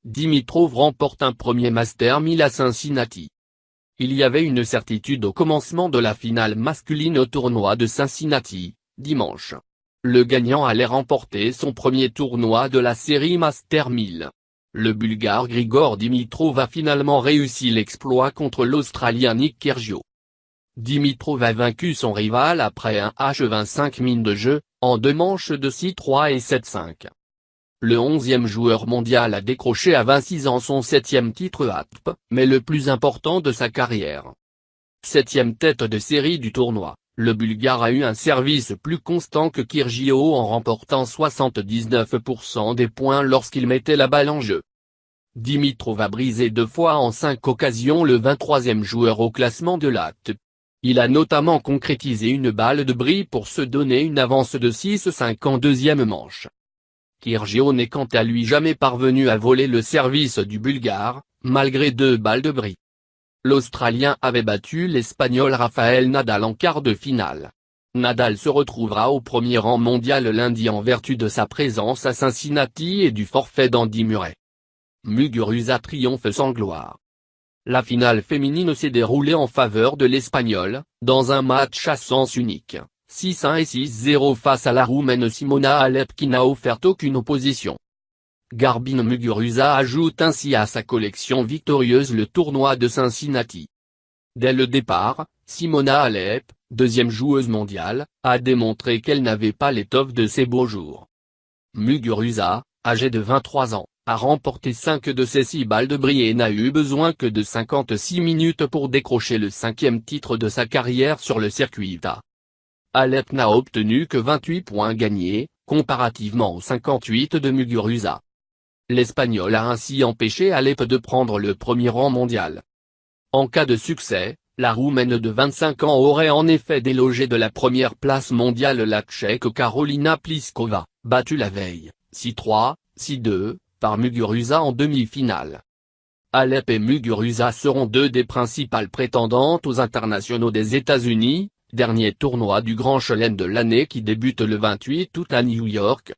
Dimitrov remporte un premier Master 1000 à Cincinnati. Il y avait une certitude au commencement de la finale masculine au tournoi de Cincinnati, dimanche. Le gagnant allait remporter son premier tournoi de la série Master 1000. Le Bulgare Grigor Dimitrov a finalement réussi l'exploit contre l'Australien Nick Kyrgios. Dimitrov a vaincu son rival après un H25 mine de jeu, en 2 manches de 6-3 et 7-5. Le 11e joueur mondial a décroché à 26 ans son 7e titre ATP, mais le plus important de sa carrière. 7e tête de série du tournoi, le Bulgare a eu un service plus constant que Kyrgios en remportant 79% des points lorsqu'il mettait la balle en jeu. Dimitrov a brisé 2 fois en 5 occasions le 23e joueur au classement de l'ATP. Il a notamment concrétisé une balle de bris pour se donner une avance de 6-5 en 2e manche. Kyrgios n'est quant à lui jamais parvenu à voler le service du Bulgare, malgré 2 balles de bris. L'Australien avait battu l'Espagnol Rafael Nadal en quart de finale. Nadal se retrouvera au premier rang mondial lundi en vertu de sa présence à Cincinnati et du forfait d'Andy Murray. Muguruza triomphe sans gloire. La finale féminine s'est déroulée en faveur de l'Espagnol, dans un match à sens unique, 6-1 et 6-0 face à la Roumaine Simona Halep qui n'a offert aucune opposition. Garbiñe Muguruza ajoute ainsi à sa collection victorieuse le tournoi de Cincinnati. Dès le départ, Simona Halep, 2e joueuse mondiale, a démontré qu'elle n'avait pas l'étoffe de ses beaux jours. Muguruza, âgée de 23 ans, a remporté 5 de ses 6 balles de bris et n'a eu besoin que de 56 minutes pour décrocher le 5e titre de sa carrière sur le circuit ITA. Halep n'a obtenu que 28 points gagnés, comparativement aux 58 de Muguruza. L'Espagnol a ainsi empêché Halep de prendre le premier rang mondial. En cas de succès, la Roumaine de 25 ans aurait en effet délogé de la première place mondiale la Tchèque Karolina Pliskova, battue la veille, 6-3, 6-2, par Muguruza en demi-finale. Halep et Muguruza seront 2 des principales prétendantes aux internationaux des États-Unis, dernier tournoi du Grand Chelem de l'année qui débute le 28 août à New York.